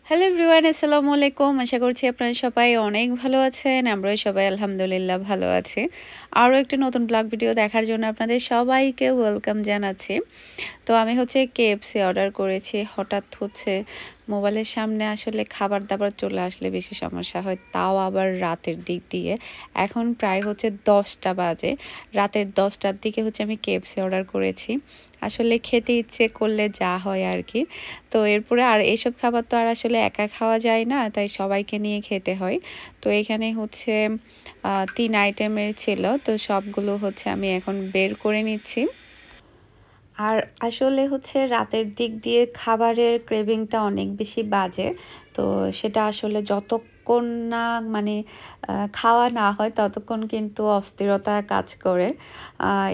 Hello everyone, আসসালামু আলাইকুম। আশা করছি আপনারা সবাই অনেক ভালো আছেন। আমরাও সবাই আলহামদুলিল্লাহ ভালো আছি। আরও একটি নতুন ব্লগ ভিডিও দেখার জন্য আপনাদের সবাইকে ওয়েলকাম জানাচ্ছি। তো আমি কেএফসি অর্ডার করেছি। হঠাৎ মোবাইলের সামনে আসলে খাবার দাবার চলে আসলে বেশি সমস্যা হয়, তাও আবার রাতের দিক দিয়ে। এখন প্রায় 10টা বাজে। রাতের 10টার দিকে আমি কেএফসি অর্ডার করেছি। আসলে খেতে ইচ্ছে করলে যা হয় আর কি। তো এরপরে আর এইসব খাবার তো আর আসলে একা খাওয়া যায় না, তাই সবাইকে নিয়ে খেতে হয়। তো এখানে 3 আইটেমের ছিল, তো সবগুলো আমি এখন বের করে নিচ্ছি। আর আসলে রাতের দিক দিয়ে খাবারের ক্রেভিংটা অনেক বেশি বাজে। তো সেটা আসলে যতক্ষণ না মানে খাওয়া না হয় ততক্ষণ কিন্তু অস্থিরতা কাজ করে।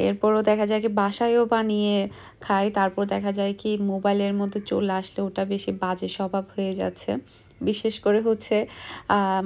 এরপরও দেখা যায় কি বাসায়ও বানিয়ে খাই, তারপর দেখা যায় কি মোবাইলের মধ্যে চলে আসলে ওটা বেশি বাজে স্বভাব হয়ে যাচ্ছে। বিশেষ করে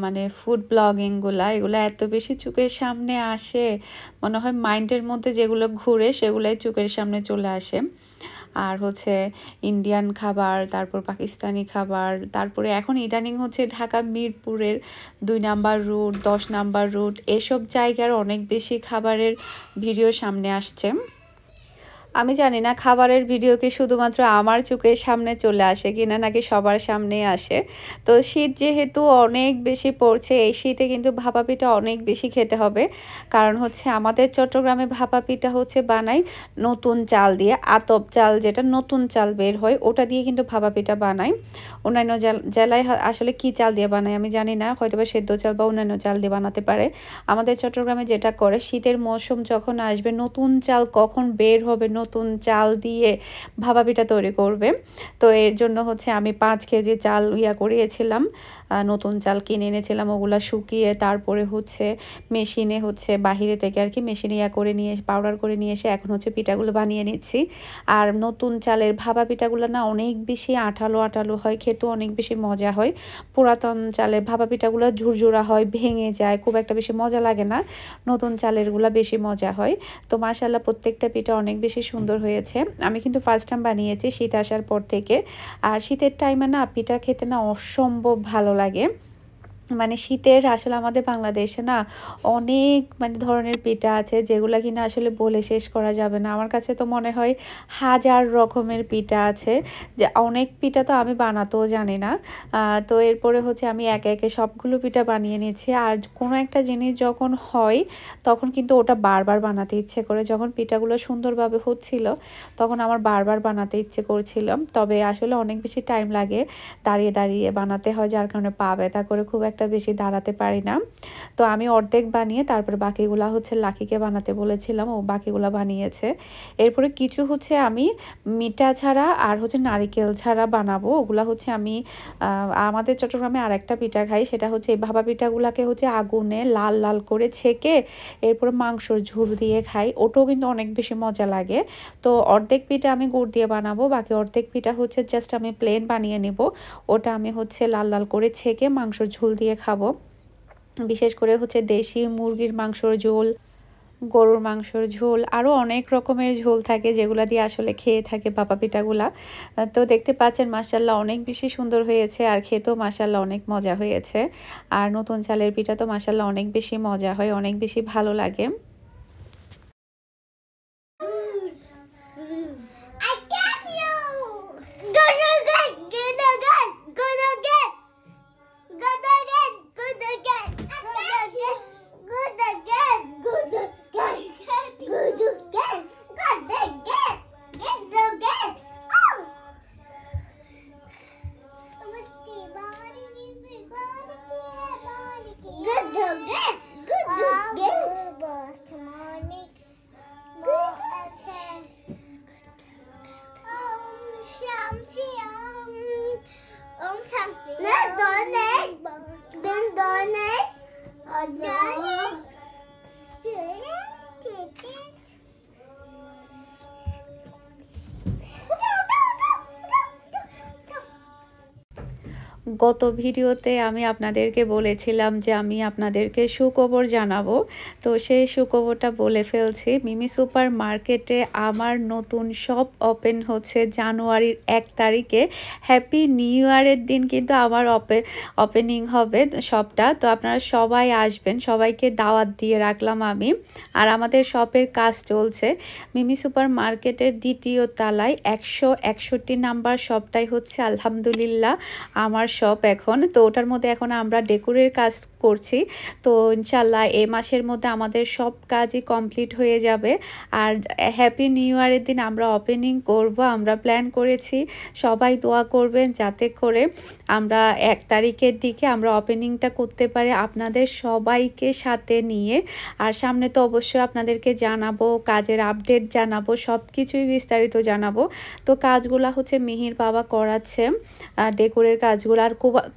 মানে ফুড ব্লগিংগুলা এগুলো এত বেশি চোখের সামনে আসে, মনে হয় মাইন্ডের মধ্যে যেগুলো ঘুরে সেগুলোই চোখের সামনে চলে আসে। আর ইন্ডিয়ান খাবার, তারপর পাকিস্তানি খাবার, তারপরে এখন ইদানিং ঢাকা মিরপুরের 2 নাম্বার রুট, 10 নাম্বার রুট, এসব জায়গার অনেক বেশি খাবারের ভিডিও সামনে আসছে। আমি জানি না খাবারের ভিডিও কি শুধুমাত্র আমার চোখের সামনে চলে আসে কিনা, নাকি সবার সামনেই আসে। তো শীত যেহেতু অনেক বেশি পড়ছে, এই শীতে কিন্তু ভাপা পিঠা অনেক বেশি খেতে হবে। কারণ আমাদের চট্টগ্রামে ভাপা পিঠা বানাই নতুন চাল দিয়ে, আতপ চাল যেটা নতুন চাল বের হয় ওটা দিয়ে কিন্তু ভাপা পিঠা বানাই। অন্যান্য জেলায় আসলে কি চাল দিয়ে বানায় আমি জানি না, হয়তো বা সেদ্ধ চাল বা অন্যান্য চাল দিয়ে বানাতে পারে। আমাদের চট্টগ্রামে যেটা করে, শীতের মৌসুম যখন আসবে নতুন চাল কখন বের হবে, নতুন চাল দিয়ে ভাপা পিঠা তৈরি করবে। তো এর জন্য আমি 5 কেজি চাল করিয়েছিলাম, নতুন চাল কিনে এনেছিলাম, ওগুলা শুকিয়ে তারপরে মেশিনে বাহিরে থেকে আর কি মেশিনে করে নিয়ে পাউডার করে নিয়ে এসে এখন পিঠাগুলো বানিয়ে নিচ্ছি। আর নতুন চালের ভাপা পিঠাগুলো না অনেক বেশি আঠালো আঠালো হয়, খেতেও অনেক বেশি মজা হয়। পুরাতন চালের ভাপা পিঠাগুলো ঝুরঝুরা হয়, ভেঙে যায়, খুব একটা বেশি মজা লাগে না। নতুন চালেরগুলো বেশি মজা হয়। তো মাশাআল্লাহ প্রত্যেকটা পিঠা অনেক বেশি সুন্দর হয়েছে। আমি কিন্তু ফার্স্ট টাইম বানিয়েছি শীত আসার পর থেকে। আর শীতের টাইমে না পিঠা খেতে না অসম্ভব ভালো লাগে। মানে শীতের আসলে আমাদের বাংলাদেশে না অনেক ধরনের পিঠা আছে, যেগুলো কিনা আসলে বলে শেষ করা যাবে না। আমার কাছে তো মনে হয় হাজার রকমের পিঠা আছে, যে অনেক পিঠা তো আমি বানাতেও জানি না। তো এরপরে আমি একে একে সবগুলো পিঠা বানিয়ে নিয়েছি। আর কোনো একটা জিনিস যখন হয় তখন কিন্তু ওটা বারবার বানাতে ইচ্ছে করে। যখন পিঠাগুলো সুন্দরভাবে হচ্ছিল তখন আমার বারবার বানাতে ইচ্ছে করছিল, তবে আসলে অনেক বেশি টাইম লাগে, দাঁড়িয়ে দাঁড়িয়ে বানাতে হয়, যার কারণে পা ব্যথা করে খুব একটা বেশি দাঁড়াতে পারি না। তো আমি অর্ধেক বানিয়ে তারপর বাকিগুলা লাকিকে বানাতে বলেছিলাম, ও বাকিগুলা বানিয়েছে। এরপরে কিছু আমি মিঠা ছাড়া আর নারিকেল ছাড়া বানাবো। ওগুলা আমি আমাদের চট্টগ্রামে আরেকটা পিঠা খাই, সেটা এই ভাপা পিঠাগুলাকে আগুনে লাল লাল করে ছেঁকে এরপরে মাংসর ঝোল দিয়ে খাই, ওটাও কিন্তু অনেক বেশি মজা লাগে। তো অর্ধেক পিঠা আমি গুড় দিয়ে বানাবো, বাকি অর্ধেক পিঠা জাস্ট আমি প্লেন বানিয়ে নিব। ওটা আমি লাল লাল করে ছেঁকে মাংসর ঝোল দিয়ে খাবো। বিশেষ করে দেশি মুরগির মাংসর ঝোল, গরুর মাংসর ঝোল, আরও অনেক রকমের ঝোল থাকে যেগুলো দিয়ে আসলে খেয়ে থাকে ভাপা পিঠাগুলা। তো দেখতে পাচ্ছেন মাশাআল্লাহ অনেক বেশি সুন্দর হয়েছে, আর খেতেও মাশাআল্লাহ অনেক মজা হয়েছে। আর নতুন চালের পিঠা তো মাশাআল্লাহ অনেক বেশি মজা হয়, অনেক বেশি ভালো লাগে। গত ভিডিওতে আমি আপনাদেরকে বলেছিলাম যে আমি আপনাদেরকে সুখবর জানাবো। তো সেই সুখবরটা বলে ফেলছি। মিমি সুপার মার্কেটে আমার নতুন শপ ওপেন হচ্ছে জানুয়ারির ১ তারিখে। হ্যাপি নিউ ইয়ারের দিন কিন্তু আমার ওপেনিং হবে শপটা। তো আপনারা সবাই আসবেন। সবাইকে দাওয়াত দিয়ে রাখলাম আমি। আর আমাদের শপের কাজ চলছে। মিমি সুপার মার্কেটের ২য় তলায় ১৬১ নাম্বার শপটাই হচ্ছে আলহামদুলিল্লাহ আমার শপ এখন। তো ওটার মধ্যে এখন আমরা ডেকোরের কাজ করছি। তো ইনশাল্লাহ এই মাসের মধ্যে আমাদের সব কাজই কমপ্লিট হয়ে যাবে। আর হ্যাপি নিউ ইয়ারের দিন আমরা ওপেনিং করব, আমরা প্ল্যান করেছি। সবাই দোয়া করবেন যাতে করে আমরা ১ তারিখের দিকে আমরা ওপেনিংটা করতে পারি আপনাদের সবাইকে সাথে নিয়ে। আর সামনে তো অবশ্যই আপনাদেরকে জানাবো, কাজের আপডেট জানাবো, সব কিছুই বিস্তারিত জানাবো। তো কাজগুলা হচ্ছে মিহির বাবা করাচ্ছে, ডেকোরের কাজগুলো। আর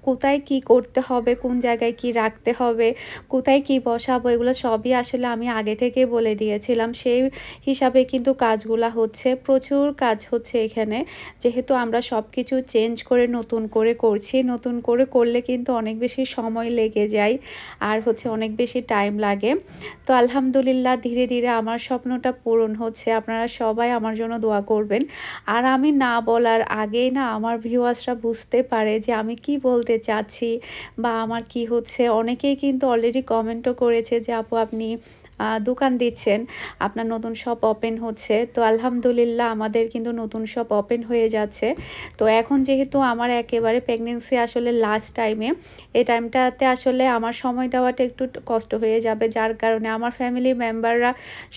কোথায় কি করতে হবে, কোন জায়গায় কি রাখতে হবে, কোথায় কি বসাবো, এগুলো সবই আসলে আমি আগে থেকে বলে দিয়েছিলাম। সেই হিসাবে কিন্তু কাজগুলা হচ্ছে, প্রচুর কাজ হচ্ছে এখানে। যেহেতু আমরা সব কিছু চেঞ্জ করে নতুন করে করছি, নতুন করে করলে কিন্তু অনেক বেশি সময় লেগে যায় আর হচ্ছে অনেক বেশি টাইম লাগে। তো আলহামদুলিল্লাহ ধীরে ধীরে আমার স্বপ্নটা পূরণ হচ্ছে। আপনারা সবাই আমার জন্য দোয়া করবেন। আর আমি না বলার আগেই না আমার ভিউয়ার্সরা বুঝতে পারে যে আমি কি বলতে চাচ্ছি বা আমার কি হচ্ছে। অনেকেই কিন্তু অলরেডি কমেন্টও করেছে যে আপু আপনি দোকান দিচ্ছেন, আপনার নতুন শপ ওপেন হচ্ছে। তো আলহামদুলিল্লাহ আমাদের কিন্তু নতুন শপ ওপেন হয়ে যাচ্ছে। তো এখন যেহেতু আমার একেবারে প্রেগনেন্সি আসলে লাস্ট টাইমে, এই টাইমটাতে আসলে আমার সময় দেওয়াটা একটু কষ্ট হয়ে যাবে, যার কারণে আমার ফ্যামিলি মেম্বাররা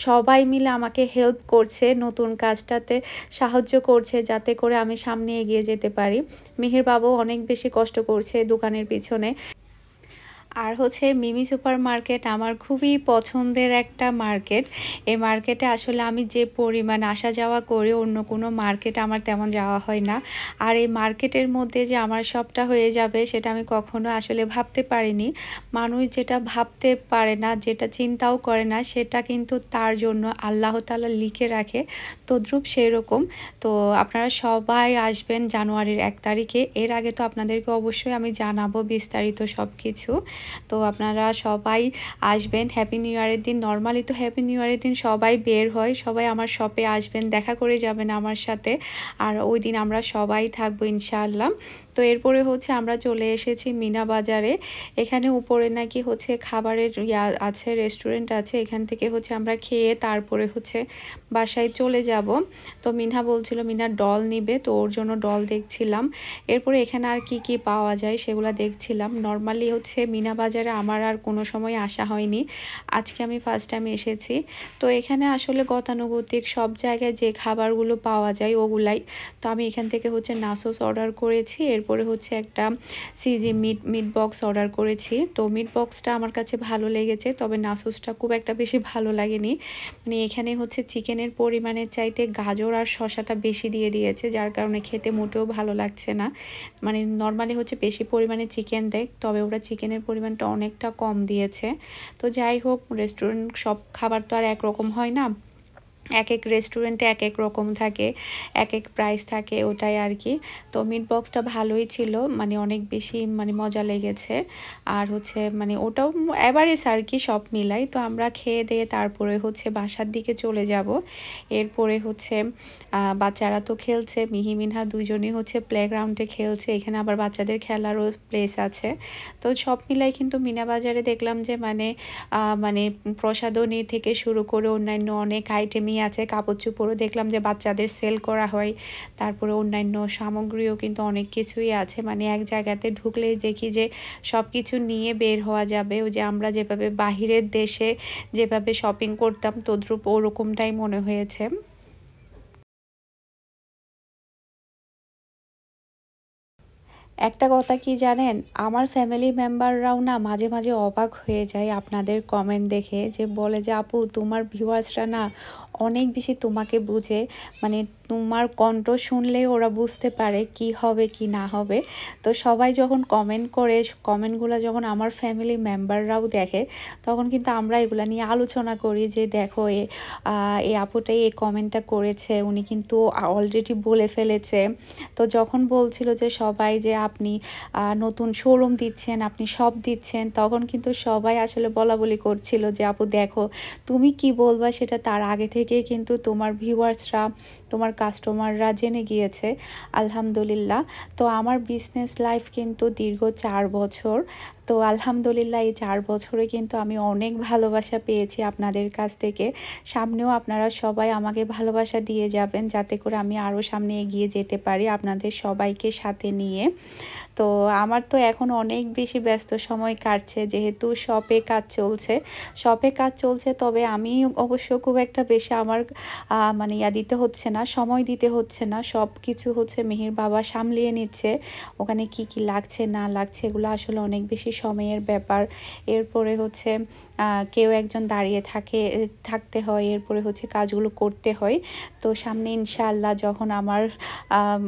সবাই মিলে আমাকে হেল্প করছে, নতুন কাজটাতে সাহায্য করছে যাতে করে আমি সামনে এগিয়ে যেতে পারি। মিহির বাবু অনেক বেশি কষ্ট করছে দোকানের পিছনে। আর হচ্ছে মিমি সুপার মার্কেট আমার খুবই পছন্দের একটা মার্কেট। এই মার্কেটে আসলে আমি যে পরিমাণ আসা যাওয়া করি অন্য কোনো মার্কেটে আমার তেমন যাওয়া হয় না। আর এই মার্কেটের মধ্যে যে আমার শপটা হয়ে যাবে সেটা আমি কখনো আসলে ভাবতে পারিনি। মানুষ যেটা ভাবতে পারে না, যেটা চিন্তাও করে না, সেটা কিন্তু তার জন্য আল্লাহ তাআলা লিখে রাখে, তদ্রূপ সেরকম। তো আপনারা সবাই আসবেন জানুয়ারির ১ তারিখে। এর আগে তো আপনাদেরকে অবশ্যই আমি জানাবো বিস্তারিত সব কিছু। তো আপনারা সবাই আসবেন হ্যাপি নিউ ইয়ারের দিন। নর্মালি তো হ্যাপি নিউ ইয়ারের দিন সবাই বের হয়, সবাই আমার শপে আসবেন, দেখা করে যাবেন আমার সাথে। আর ওই দিন আমরা সবাই থাকবো ইনশাআল্লাহ। তো এরপরে হচ্ছে আমরা চলে এসেছি মিনা বাজারে। এখানে উপরে নাকি হচ্ছে খাবারের আছে, রেস্টুরেন্ট আছে। এখান থেকে হচ্ছে আমরা খেয়ে তারপরে হচ্ছে বাসায় চলে যাব। তো মিনহা বলছিল মিনা ডল নিবে, তো ওর জন্য ডল দেখছিলাম। এরপরে এখানে আর কি কি পাওয়া যায় সেগুলো দেখছিলাম। নর্মালি হচ্ছে মিনা বাজারে আমার আর কোনো সময় আসা হয়নি, আজকে আমি ফার্স্ট টাইম এসেছি। তো এখানে আসলে গতানুগতিক সব জায়গায় যে খাবারগুলো পাওয়া যায় ওগুলাই। তো আমি এখান থেকে হচ্ছে নাসোস অর্ডার করেছি, এরপরে হচ্ছে একটা সিজি মিট বক্স অর্ডার করেছি। তো মিট বক্সটা আমার কাছে ভালো লেগেছে, তবে নাসোসটা খুব একটা বেশি ভালো লাগেনি। মানে এখানে হচ্ছে চিকেনের পরিমাণের চাইতে গাজর আর শসাটা বেশি দিয়ে দিয়েছে, যার কারণে খেতে মোটেও ভালো লাগছে না। মানে নর্মালি হচ্ছে বেশি পরিমাণে চিকেন দেয়, তবে ওরা চিকেনের পরিমাণটা অনেকটা কম দিয়েছে। তো যাই হোক, রেস্টুরেন্ট সব খাবার তো আর একরকম হয় না, এক এক রেস্টুরেন্টে এক এক রকম থাকে, এক এক প্রাইস থাকে, ওটাই আর কি। তো মিট বক্সটা ভালোই ছিল, মানে অনেক বেশি মানে মজা লেগেছে। আর হচ্ছে মানে ওটাও এভারেজ আর কি, সব মিলাই। তো আমরা খেয়ে দিয়ে তারপরে হচ্ছে বাসার দিকে চলে যাব। এরপরে হচ্ছে বাচ্চারা তো খেলছে, মিহি মিনহা দুইজনই হচ্ছে প্লেগ্রাউন্ডে খেলছে। এখানে আবার বাচ্চাদের খেলারও প্লেস আছে। তো সব মিলাই কিন্তু মিনা বাজারে দেখলাম যে মানে প্রসাধনী থেকে শুরু করে অন্যান্য অনেক আইটেমই আছে। কাপড় চোপড়ও দেখলাম যে বাচ্চাদের সেল করা হয়, তারপরে অন্যান্য সামগ্রীও কিন্তু অনেক কিছুই আছে। মানে এক জায়গাতে ঢুকলেই দেখি যে সব কিছু নিয়ে বের হওয়া যাবে। ওই যে আমরা যেভাবে বাহিরের দেশে যেভাবে শপিং করতাম তদ্রূপ ওরকমটাই মনে হয়েছে। একটা কথা কি জানেন, আমার ফ্যামিলি মেম্বাররাও না মাঝে মাঝে অবাক হয়ে যায় আপনাদের কমেন্ট দেখে, যে বলে যে আপু তোমার ভিউয়ার্সরা না অনেক বেশি তোমাকে বুঝে, মানে তোমার কণ্ঠ শুনলে ওরা বুঝতে পারে কি হবে কি না হবে। তো সবাই যখন কমেন্ট করে, কমেন্টগুলো যখন আমার ফ্যামিলি মেম্বাররাও দেখে, তখন কিন্তু আমরা এগুলা নিয়ে আলোচনা করি যে দেখো এই আপুটাই এই কমেন্টটা করেছে, উনি কিন্তু অলরেডি বলে ফেলেছে। তো যখন বলছিল যে সবাই যে আপনি নতুন শোরুম দিচ্ছেন, আপনি সব দিচ্ছেন, তখন কিন্তু সবাই আসলে বলাবলি করছিল যে আপু দেখো তুমি কি বলবা সেটা তার আগে থেকে কিন্তু তোমার ভিউয়ার্সরা, তোমার কাস্টমাররা জেনে গিয়েছে। আলহামদুলিল্লাহ। তো আমার বিজনেস লাইফ কিন্তু দীর্ঘ 4 বছর। তো আলহামদুলিল্লাহ এই 4 বছরে কিন্তু আমি অনেক ভালোবাসা পেয়েছি আপনাদের কাছ থেকে। সামনেও আপনারা সবাই আমাকে ভালোবাসা দিয়ে যাবেন, যাতে করে আমি আরও সামনে এগিয়ে যেতে পারি আপনাদের সবাইকে সাথে নিয়ে। তো আমার তো এখন অনেক বেশি ব্যস্ত সময় কাটছে, যেহেতু শপে কাজ চলছে, তবে আমি অবশ্য খুব একটা বেশি আমার মানে দিতে হচ্ছে না, সময় দিতে হচ্ছে না। সব কিছু হচ্ছে মিহির বাবা সামলিয়ে নিচ্ছে। ওখানে কি কি লাগছে না লাগছে এগুলো আসলে অনেক বেশি সময়ের ব্যাপার। এরপরে হচ্ছে কেউ একজন দাঁড়িয়ে থাকতে হয়, এরপরে হচ্ছে কাজগুলো করতে হয়। তো সামনে ইনশাআল্লাহ যখন আমার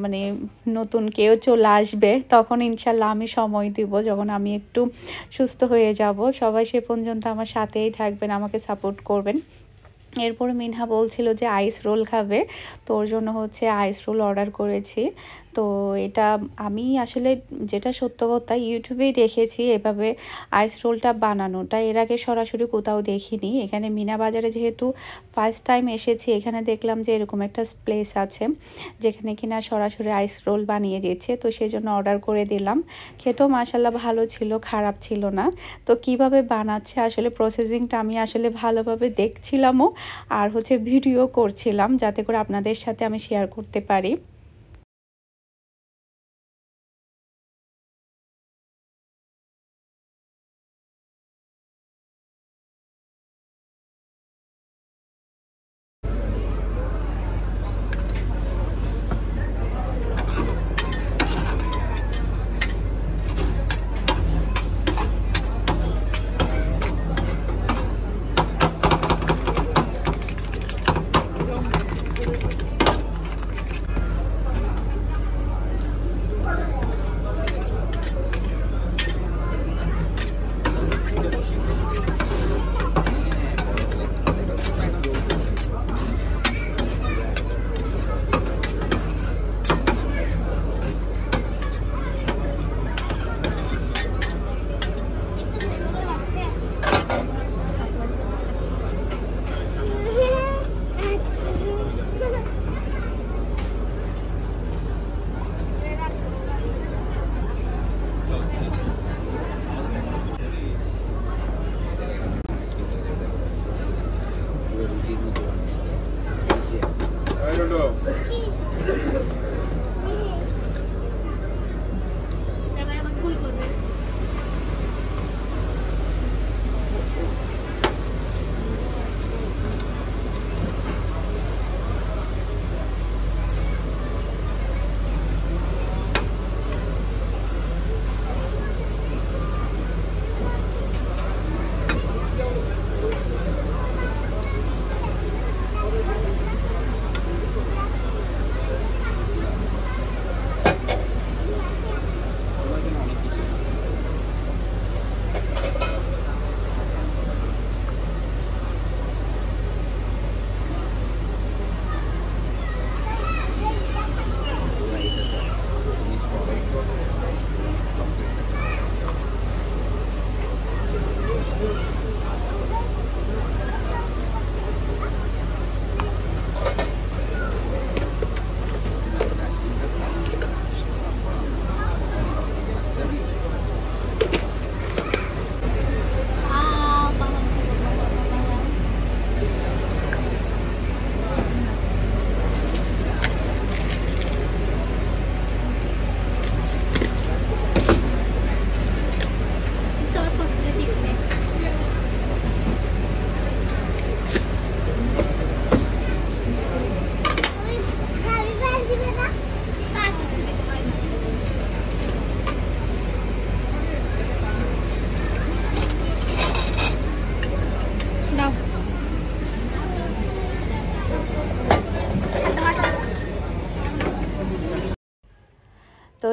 মানে নতুন কেউ চলে আসবে, তখন ইনশাল্লাহ আমি সময় দিব, যখন আমি একটু সুস্থ হয়ে যাব। সবাই সে পর্যন্ত আমার সাথেই থাকবেন, আমাকে সাপোর্ট করবেন। এরপরে মিনহা বলছিল যে আইস রোল খাবে, তো ওর জন্য হচ্ছে আইস রোল অর্ডার করেছি। তো এটা আমি আসলে, যেটা সত্য কথা, ইউটিউবেই দেখেছি এভাবে আইস রোলটা বানানোটা, এর আগে সরাসরি কোথাও দেখিনি। এখানে মিনা বাজারে যেহেতু ফার্স্ট টাইম এসেছি, এখানে দেখলাম যে এরকম একটা প্লেস আছে যেখানে কিনা সরাসরি আইস রোল বানিয়ে দিচ্ছে, তো সেই জন্য অর্ডার করে দিলাম। খেতেও মাশাল্লাহ ভালো ছিল, খারাপ ছিল না। তো কিভাবে বানাচ্ছে আসলে প্রসেসিংটা আমি আসলে ভালোভাবে দেখছিলামও, আর হচ্ছে ভিডিও করছিলাম, যাতে করে আপনাদের সাথে আমি শেয়ার করতে পারি।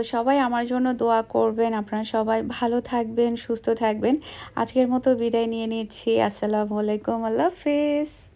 সবাই আমার জন্য দোয়া করবেন। আপনারা সবাই ভালো থাকবেন, সুস্থ থাকবেন। আজকের মতো বিদায় নিয়ে নিচ্ছি। আসসালামু আলাইকুম, আল্লাহ হাফেজ।